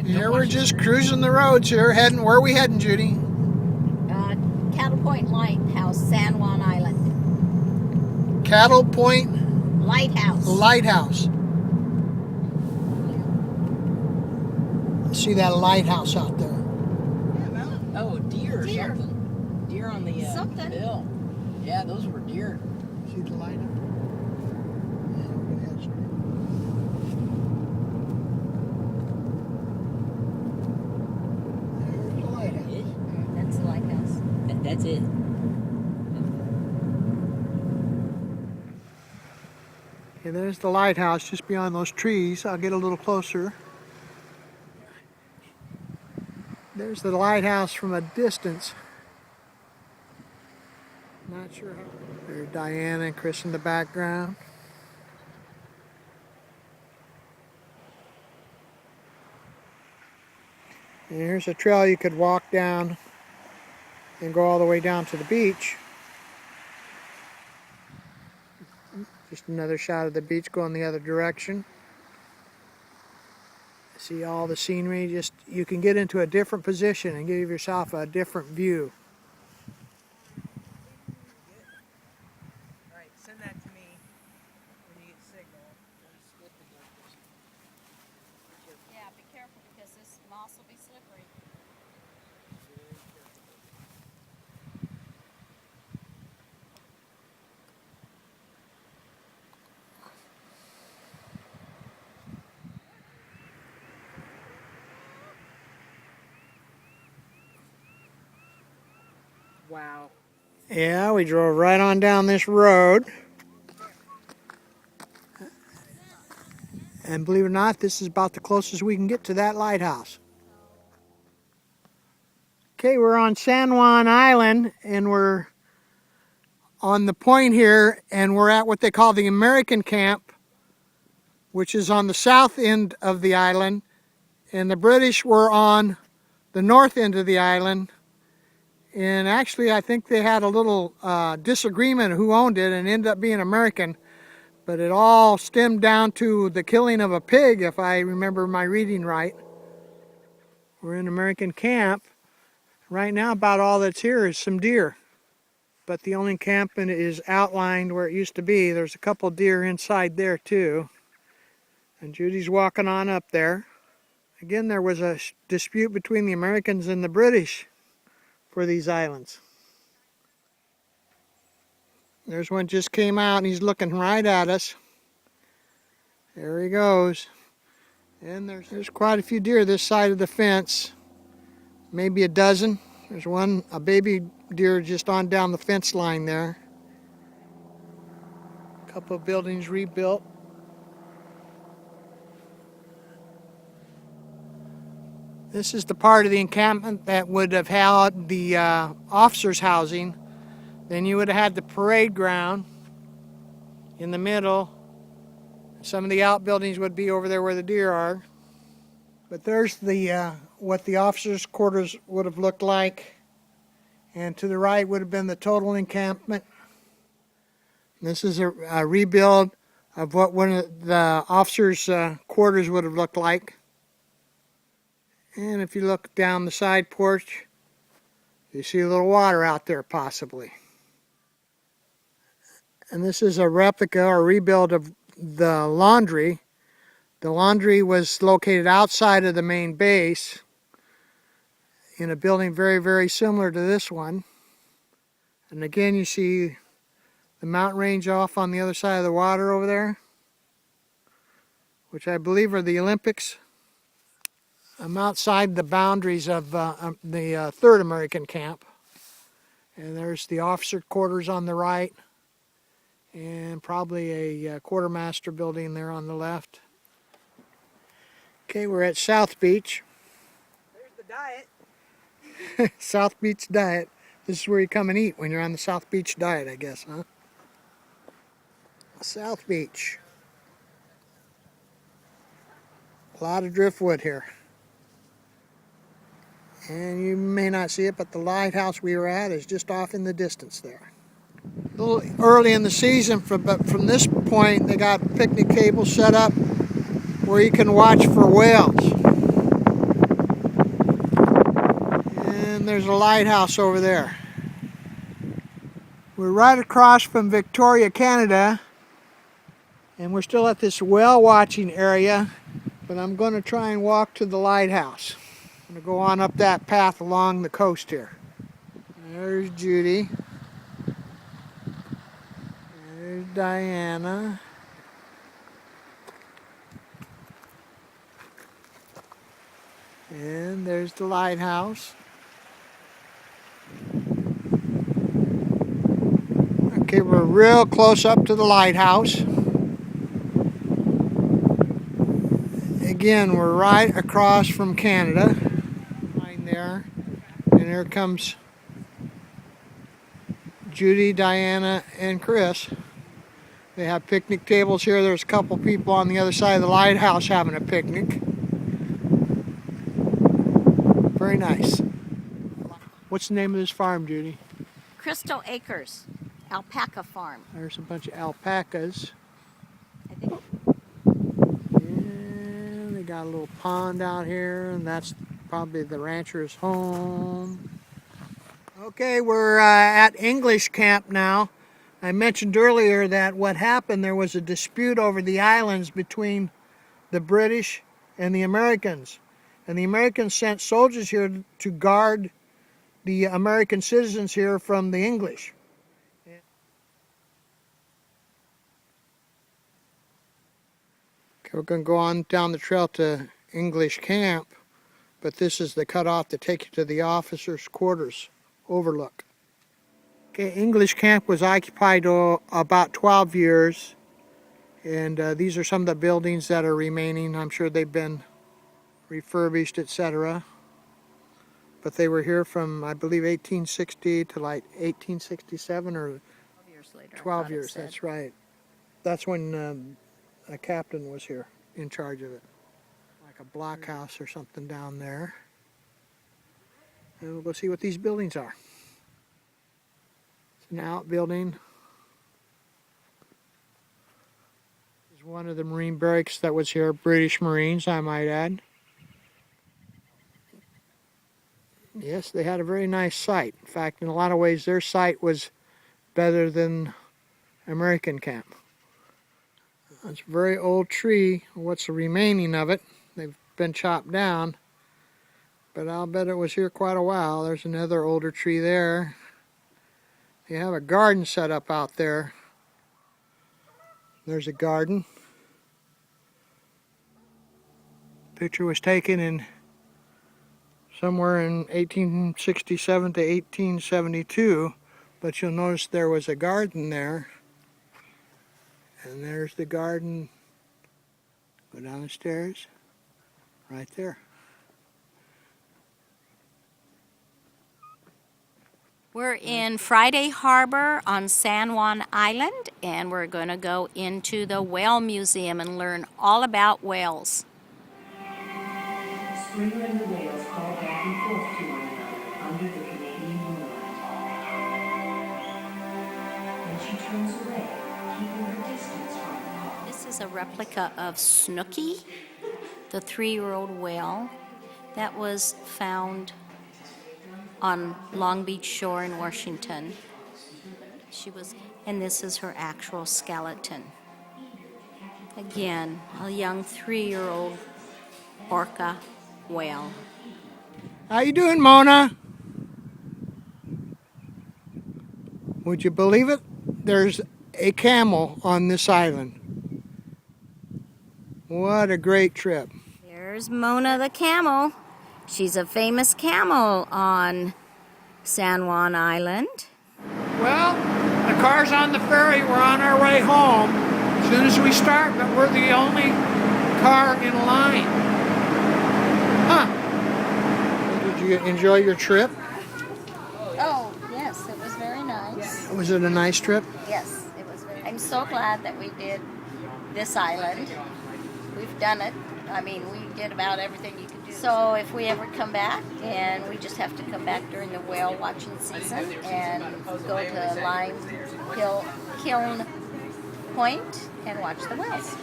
Here we're just cruising the roads here, heading, where are we heading, Judy? Cattle Point Lighthouse, San Juan Island. Cattle Point Lighthouse. See that lighthouse out there? Oh, deer or something. Deer on the hill. Yeah, those were deer. See the light up? There's the lighthouse. That's the lighthouse. That's it. Okay, there's the lighthouse just beyond those trees. I'll get a little closer. There's the lighthouse from a distance. Not sure how. There's Diana and Chris in the background. And here's a trail you could walk down and go all the way down to the beach. Just another shot of the beach going the other direction. See all the scenery. Just you can get into a different position and give yourself a different view. Alright, send that to me when you get signal. Yeah, be careful because this moss will be slippery. Wow. Yeah, we drove right on down this road. And believe it or not, this is about the closest we can get to that lighthouse. Okay, we're on San Juan Island, and we're on the point here, and we're at what they call the American camp, which is on the south end of the island, and the British were on the north end of the island. And actually, I think they had a little disagreement who owned it, and ended up being American. But it all stemmed down to the killing of a pig, if I remember my reading right. We're in American camp. Right now, about all that's here is some deer. But the only camp is outlined where it used to be. There's a couple deer inside there, too. And Judy's walking on up there. Again, there was a dispute between the Americans and the British for these islands. There's one just came out and he's looking right at us. There he goes. And there's quite a few deer this side of the fence. Maybe a dozen. There's one, a baby deer just on down the fence line there. A couple of buildings rebuilt. This is the part of the encampment that would have had the officers' housing. Then you would have had the parade ground in the middle. Some of the outbuildings would be over there where the deer are. But there's the what the officers' quarters would have looked like. And to the right would have been the total encampment. This is a rebuild of what one of the officers' quarters would have looked like. And if you look down the side porch, you see a little water out there possibly. And this is a replica or rebuild of the laundry. The laundry was located outside of the main base in a building very, very similar to this one. And again, you see the mountain range off on the other side of the water over there, which I believe are the Olympics. I'm outside the boundaries of the 3rd American camp. And there's the officer quarters on the right. And probably a quartermaster building there on the left. Okay, we're at South Beach. There's the diet. South Beach diet. This is where you come and eat when you're on the South Beach diet, I guess, huh? South Beach. A lot of driftwood here. And you may not see it, but the lighthouse we were at is just off in the distance there. A little early in the season, but from this point, they got picnic tables set up where you can watch for whales. there's a lighthouse over there. We're right across from Victoria, Canada, and we're still at this whale watching area, but I'm going to try and walk to the lighthouse. I'm going to go on up that path along the coast here. There's Judy. There's Diana. And there's the lighthouse. Okay, we're real close up to the lighthouse. Again, we're right across from Canada. Right there. And here comes Judy, Diana, and Chris. They have picnic tables here. There's a couple people on the other side of the lighthouse having a picnic. Very nice. What's the name of this farm, Judy? Crystal Acres, alpaca farm. There's a bunch of alpacas. I think. And they got a little pond out here, and that's probably the rancher's home. Okay, we're at English Camp now. I mentioned earlier that what happened, there was a dispute over the islands between the British and the Americans. And the Americans sent soldiers here to guard the American citizens here from the English. Okay, we're going to go on down the trail to English Camp, but this is the cutoff to take you to the officers' quarters overlook. Okay, English Camp was occupied about 12 years, and these are some of the buildings that are remaining. I'm sure they've been refurbished, etc. But they were here from, I believe, 1860 to like 1867 or 12 years later. 12 years, that's right. That's when a captain was here in charge of it. Like a blockhouse or something down there. And we'll go see what these buildings are. It's an outbuilding. This is one of the Marine barracks that was here, British Marines, I might add. Yes, they had a very nice site. In fact, in a lot of ways, their site was better than American camp. It's a very old tree. What's remaining of it? They've been chopped down, but I'll bet it was here quite a while. There's another older tree there. They have a garden set up out there. There's a garden. Picture was taken in somewhere in 1867 to 1872, but you'll notice there was a garden there. And there's the garden. Go down the stairs. Right there. We're in Friday Harbor on San Juan Island, and we're going to go into the Whale Museum and learn all about whales. Springer and the whales call back and forth to one another under the Canadian moonlight. Then she turns away, keeping her distance from the call. This is a replica of Snooky, the 3-year-old whale that was found on Long Beach shore in Washington. And this is her actual skeleton. Again, a young 3-year-old orca whale. How you doing, Mona? Would you believe it? There's a camel on this island. What a great trip. There's Mona the camel. She's a famous camel on San Juan Island. Well, the car's on the ferry. We're on our way home as soon as we start, but we're the only car in line. Huh. Did you enjoy your trip? Oh, yes, it was very nice. Was it a nice trip? Yes, it was very nice. I'm so glad that we did this island. We've done it. I mean, we did about everything you could do. So if we ever come back, and we just have to come back during the whale watching season and go to Lime Kiln Point and watch the whales.